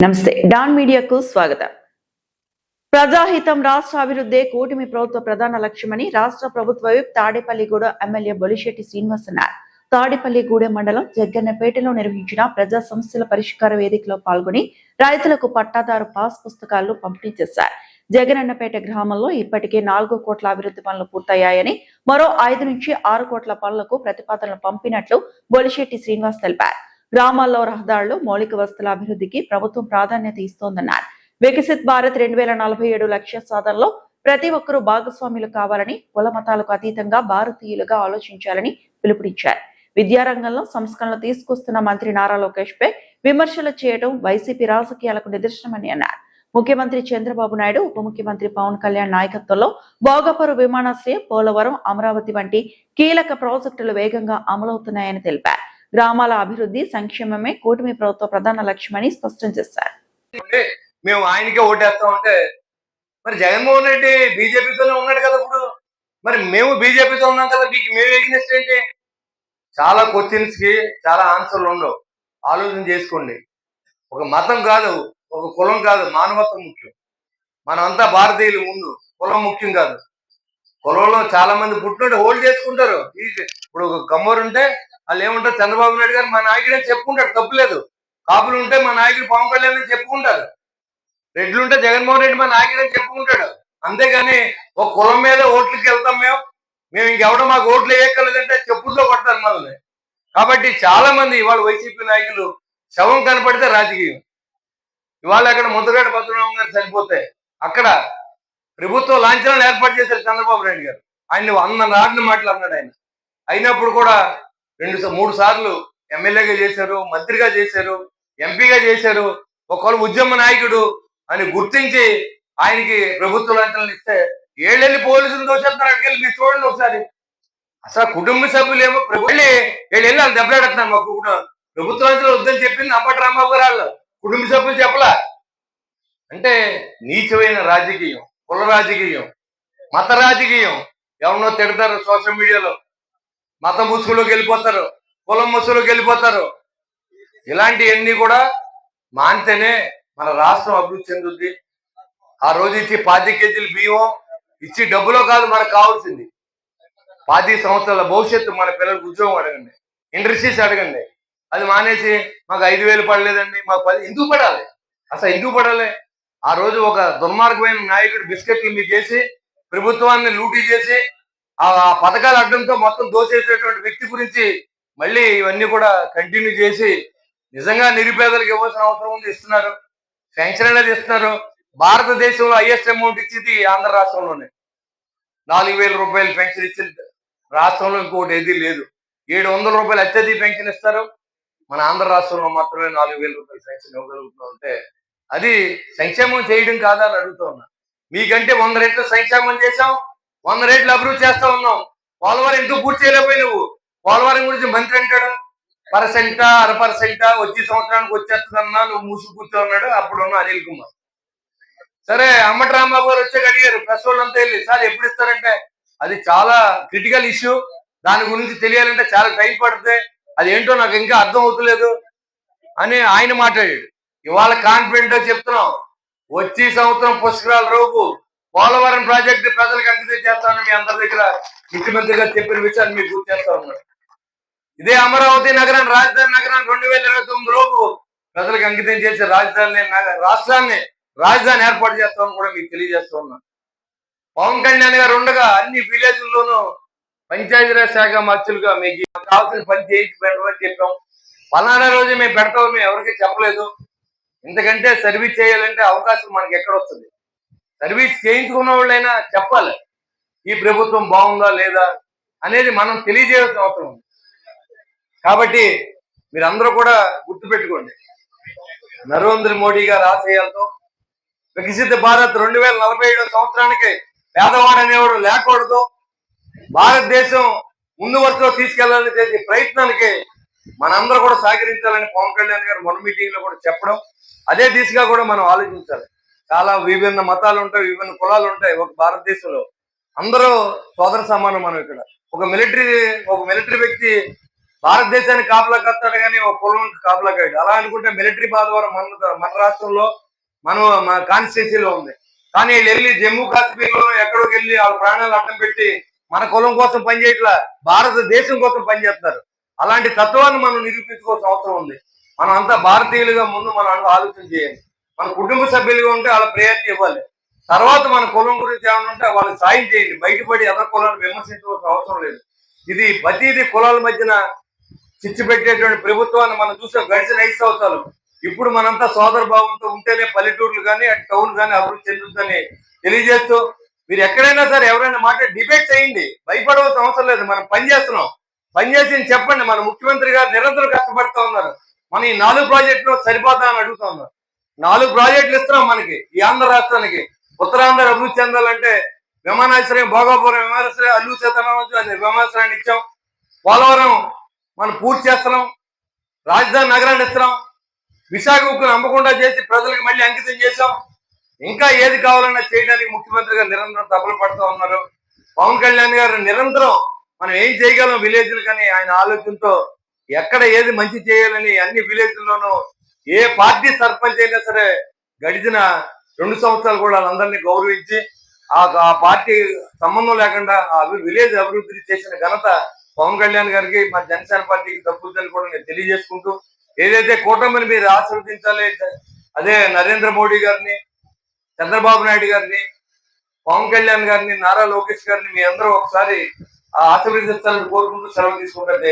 నమస్తే డాన్ మీడియాకు స్వాగతం. ప్రజాహితం రాష్ట్ర అభివృద్ధి కూటమి ప్రభుత్వ ప్రధాన లక్ష్యమని రాష్ట్ర ప్రభుత్వ విప్ తాడేపల్లిగూడ ఎమ్మెల్యే బొలిశెట్టి శ్రీనివాస్ అన్నారు. తాడేపల్లిగూడెం మండలం జగ్గన్నపేటలో నిర్వహించిన ప్రజా సమస్యల పరిష్కార వేదికలో పాల్గొని రైతులకు పట్టాదారు పాస్ పుస్తకాలను పంపిణీ చేశారు. జగనన్నపేట గ్రామంలో ఇప్పటికే 4 కోట్ల అభివృద్ధి పనులు పూర్తయ్యాయని, మరో 5 నుంచి 6 కోట్ల పనులకు ప్రతిపాదనలు పంపినట్లు బొలిశెట్టి శ్రీనివాస్ తెలిపారు. గ్రామాల్లో రహదారులు, మౌలిక వసతుల అభివృద్ధికి ప్రభుత్వం ప్రాధాన్యత ఇస్తోందన్నారు. వికసిత్ భారత్ 2047 లక్ష్య సాధనలో ప్రతి ఒక్కరూ భాగస్వాములు కావాలని, కుల మతాలకు అతీతంగా భారతీయులుగా ఆలోచించాలని పిలుపునిచ్చారు. విద్యారంగంలో సంస్కరణలు తీసుకొస్తున్న మంత్రి నారా లోకేష్ పై విమర్శలు చేయడం వైసీపీ రాజకీయాలకు నిదర్శనమని అన్నారు. ముఖ్యమంత్రి చంద్రబాబు నాయుడు, ఉప ముఖ్యమంత్రి పవన్ కళ్యాణ్ నాయకత్వంలో భోగపురం విమానాశ్రయం, పోలవరం, అమరావతి వంటి కీలక ప్రాజెక్టులు వేగంగా అమలవుతున్నాయని తెలిపారు. గ్రామాల అభివృద్ధి, సంక్షేమమే కూటమి ప్రభుత్వ ప్రధాన లక్ష్యమని స్పష్టం చేశారు. మేము ఆయనకే ఓటేస్తాం అంటే మరి జగన్మోహన్ రెడ్డి బీజేపీతోనే ఉన్నాడు కదా. ఇప్పుడు మరి మేము బీజేపీతో ఉన్నాం కదా, మీకు మేము ఎగ్నెస్ట్ ఏంటి? చాలా క్వశ్చన్స్ కి చాలా ఆన్సర్లు ఉండవు. ఆలోచన చేసుకోండి. ఒక మతం కాదు, ఒక కులం కాదు, మానవత్వం ముఖ్యం. మనమంతా భారతీయులు. ముందు కులం ముఖ్యం కాదు. కులంలో చాలా మంది పుట్టినట్టు హోల్డ్ చేసుకుంటారు. ఇప్పుడు ఒక కమ్మరు ఉంటే వాళ్ళు ఏమంటారు, చంద్రబాబు నాయుడు గారు మా నాయకుడు అని చెప్పుకుంటాడు, తప్పులేదు. కాపులు ఉంటే మా నాయకుడు పవన్ కళ్యాణ్ అని చెప్పుకుంటారు. రెడ్లు ఉంటే జగన్మోహన్ రెడ్డి మా నాయకుడు అని చెప్పుకుంటాడు. అంతేగాని ఒక కులం మీద ఓట్లకి వెళ్తాం మేము ఇంకెవడో మాకు ఓట్లు వేయక్కర్లేదంటే చెప్పుల్లో కొడతారు మనల్ని. కాబట్టి చాలా మంది ఇవాళ వైసీపీ నాయకులు శవం కనపడితే రాజకీయం. ఇవాళ అక్కడ ముద్రగడ్డ పద్మనాభం గారు చనిపోతే అక్కడ ప్రభుత్వం లాంఛనాలు ఏర్పాటు చేశారు చంద్రబాబు నాయుడు గారు. ఆయన్ని 100 నాటిన మాటలు అన్నాడు ఆయన. అయినప్పుడు కూడా 2-3 సార్లు ఎమ్మెల్యేగా చేశారు, మంత్రిగా చేశారు, ఎంపీగా చేశారు. ఒకవేళ ఉద్యమ నాయకుడు అని గుర్తించి ఆయనకి ప్రభుత్వ లాంఛనాలు ఇస్తే ఏళ్ళెళ్ళి పోలీసులు దోషేస్తున్నారు. అక్కడికి మీరు చూడండి ఒకసారి. అసలు కుటుంబ సభ్యులు ఏమో వెళ్ళి వాళ్ళు దెబ్బలాడుతున్నారు. మాకు కూడా ప్రభుత్వ లాంఛనాలు వద్దని చెప్పింది అంబటి రాంబాబు గారు. వాళ్ళు కుటుంబ సభ్యులు చెప్పలా. అంటే నీచమైన రాజకీయం, కుల రాజకీయం, మత రాజకీయం. ఎవరినో తిడతారు సోషల్ మీడియాలో, మత ముసుగులోకి వెళ్ళిపోతారు, కులం ముసుగులోకి వెళ్ళిపోతారు. ఇలాంటివన్నీ కూడా మానితేనే మన రాష్ట్రం అభివృద్ధి చెందుద్ది. ఆ రోజు ఇచ్చి 10 కేజీలు బియ్యం ఇచ్చి డబ్బులో కాదు మనకు కావాల్సింది. 10 సంవత్సరాల భవిష్యత్తు. మన పిల్లలకు ఉద్యోగం అడగండి, ఇండస్ట్రీస్ అడగండి. అది మానేసి మాకు 5,000 పడలేదండి, మాకు 10 ఎందుకు పడాలి? అసలు ఎందుకు పడాలి? ఆ రోజు ఒక దుర్మార్గమైన నాయకుడు బిస్కెట్లు మీకు చేసి ప్రభుత్వాన్ని లూటీ చేసి ఆ పథకాల అడ్డంతో మొత్తం దోచేసేటువంటి వ్యక్తి గురించి మళ్ళీ ఇవన్నీ కూడా కంటిన్యూ చేసి నిజంగా నిరుపేదలకు ఇవ్వాల్సిన అవసరం ఉంది, ఇస్తున్నారు. పెన్షన్ అనేది ఇస్తున్నారు. భారతదేశంలో హైయెస్ట్ అమౌంట్ ఇచ్చింది ఆంధ్ర రాష్ట్రంలోనే. 4,000 రూపాయలు పెన్షన్ ఇచ్చిన రాష్ట్రంలో ఇంకోటి ఏదీ లేదు. 700 రూపాయలు అత్యధిక పెన్షన్ ఇస్తారు. మన ఆంధ్ర రాష్ట్రంలో మాత్రమే 4,000 రూపాయలు పెన్షన్ ఇవ్వగలుగుతున్నాం. అంటే అది సంక్షేమం చేయడం కాదా అని అడుగుతూ ఉన్నా. మీకంటే 100 రెట్లు సంక్షేమం చేశాం, 100 రెట్లు అభివృద్ధి చేస్తా ఉన్నాం. పోలవరం ఎందుకు పూర్తి చేయలేకపోయి నువ్వు? పోలవరం గురించి మంత్రి అంటాడు 1% 1/2% వచ్చే సంవత్సరానికి వచ్చేస్తుందన్నా నువ్వు మూసుకు కూర్చోన్నాడు అప్పుడు ఉన్న అనిల్ కుమార్. సరే, అంబటి రాంబాబు గారు వచ్చాక అడిగారు ప్రెస్ వాళ్ళంతా వెళ్ళి, సార్ ఎప్పుడు ఇస్తారంటే అది చాలా క్రిటికల్ ఇష్యూ, దాని గురించి తెలియాలంటే చాలా టైం పడుతుంది, అది ఏంటో నాకు ఇంకా అర్థం అవుతలేదు అని ఆయన మాట్లాడాడు. ఇవాళ కాన్ఫిడెంట్ గా చెప్తున్నాం, వచ్చే సంవత్సరం పుష్కరాల రోజు పోలవరం ప్రాజెక్టు ప్రజలకు అంకితం చేస్తామని మీ అందరి దగ్గర ముఖ్యమంత్రి గారు చెప్పిన విషయాన్ని మీకు గుర్తు చేస్తా ఉన్నారు. ఇదే అమరావతి నగరాన్ని రాజధాని నగరాన్ని 2029 లోపు ప్రజలకు అంకితం చేసి రాష్ట్రాన్ని రాజధాని ఏర్పాటు చేస్తామని కూడా మీకు తెలియజేస్తా ఉన్నాను. పవన్ కళ్యాణ్ గారు ఉండగా అన్ని విలేజ్ల్లోనూ పంచాయతీరాజ్ శాఖ మంత్రులుగా మీకు కావాల్సిన పని చేయించి పెట్టమని చెప్పాం. పలానా రోజు మేము పెడతామని మేము ఎవరికి చెప్పలేదు. ఎందుకంటే సర్వీస్ చేయాలంటే అవకాశం మనకి ఎక్కడ వస్తుంది? సర్వీస్ చేయించుకున్న వాళ్ళైనా చెప్పాలి ఈ ప్రభుత్వం బాగుందా లేదా అనేది మనం తెలియజేయాల్సిన అవసరం ఉంది. కాబట్టి మీరందరూ కూడా గుర్తుపెట్టుకోండి, నరేంద్ర మోడీ గారి ఆశయాలతో వికసిత భారత్ 2047 సంవత్సరానికి పేదవాడు అనేవాడు లేకూడదు, భారతదేశం ముందు వరుసలో తీసుకెళ్లాలని చేసే ప్రయత్నానికి మనందరూ కూడా సహకరించాలని పవన్ కళ్యాణ్ గారు మొన్న మీటింగ్ లో కూడా చెప్పడం, అదే దిశగా కూడా మనం ఆలోచించాలి. చాలా విభిన్న మతాలు ఉంటాయి, విభిన్న కులాలు ఉంటాయి. ఒక భారతదేశంలో అందరూ సోదర సమానం. మనం ఇక్కడ ఒక మిలిటరీ వ్యక్తి భారతదేశానికి కాపలా కస్తాడు కానీ ఒక కులానికి కాపలా కాడు. అలా అనుకుంటే మిలిటరీ ద్వారా మన రాష్ట్రంలో మన కాన్స్టిట్యూన్సీలో ఉంది. కానీ వీళ్ళు వెళ్ళి జమ్మూ కాశ్మీర్ లో ఎక్కడికి వెళ్ళి వాళ్ళ ప్రాణాలు అడ్డం పెట్టి మన కులం కోసం పనిచేయట్లా, భారతదేశం కోసం పనిచేస్తున్నారు. అలాంటి తత్వాన్ని మనం నిరూపించుకోవాల్సిన అవసరం ఉంది. మనం అంతా భారతీయులుగా ముందు మనం ఆలోచన చేయాలి. మన కుటుంబ సభ్యులుగా ఉంటే వాళ్ళ ప్రయారిటీ ఇవ్వాలి. తర్వాత మన కులం గురించి ఏమైనా ఉంటే వాళ్ళకి సాయం చేయండి. బయటపడి ఎవరి కులాన్ని విమర్శించవలసిన అవసరం లేదు. ఇది ప్రతిదీ కులాల మధ్యన చిచ్చు పెట్టేటువంటి ప్రభుత్వాన్ని మనం చూసాం గడిచిన 5 సంవత్సరాలు. ఇప్పుడు మనంతా సోదర భావంతో ఉంటేనే పల్లెటూర్లు కానీ అటు టౌన్ కానీ అభివృద్ధి చెందుతుందని తెలియజేస్తూ, మీరు ఎక్కడైనా సరే ఎవరైనా డిబేట్ చేయండి, భయపడవలసిన అవసరం లేదు. మనం పని చేస్తున్నాం, పని చేసి చెప్పండి. మన ముఖ్యమంత్రి గారు నిరంతరం కష్టపడుతూ ఉన్నారు. మన ఈ 4 ప్రాజెక్టులు సరిపోతా అని అడుగుతా ఉన్నారు. 4 ప్రాజెక్టులు ఇస్తున్నాం మనకి ఈ ఆంధ్ర రాష్ట్రానికి. ఉత్తరాంధ్ర అభివృద్ధి చెందాలంటే విమానాశ్రయం, భోగాపురం విమానాశ్రయం, అల్లూరు సీతారామరాజు విమానాశ్రయాన్ని ఇచ్చాం. పోలవరం మనం పూర్తి చేస్తున్నాం. రాజధాని నగరాన్ని ఇస్తున్నాం. విశాఖ ఉక్కును అమ్మకుండా చేసి ప్రజలకు మళ్ళీ అంకితం చేశాం. ఇంకా ఏది కావాలన్నా చేయడానికి ముఖ్యమంత్రి గారు నిరంతరం తపలు పడుతూ ఉన్నారు. పవన్ కళ్యాణ్ గారు నిరంతరం మనం ఏం చేయగలం విలేజ్లు కానీ ఆయన ఆలోచనతో ఎక్కడ ఏది మంచి చేయాలని అన్ని విలేజ్ల్లోనూ ఏ పార్టీ సర్పంచ్ అయినా సరే గడిచిన 2 సంవత్సరాలు కూడా వాళ్ళందరినీ గౌరవించి ఆ పార్టీ సంబంధం లేకుండా ఆ విలేజ్ అభివృద్ధి చేసిన ఘనత పవన్ కళ్యాణ్ గారికి మా జనసేన పార్టీకి తప్పుద్దని కూడా నేను తెలియజేసుకుంటూ, ఏదైతే కూటమిని మీరు ఆశీర్వదించాలి, అదే నరేంద్ర మోడీ గారిని, చంద్రబాబు నాయుడు గారిని, పవన్ కళ్యాణ్ గారిని, నారా లోకేష్ గారిని మీ అందరూ ఒకసారి ఆశీర్వదించాలని కోరుకుంటూ సెలవు తీసుకుంటారు.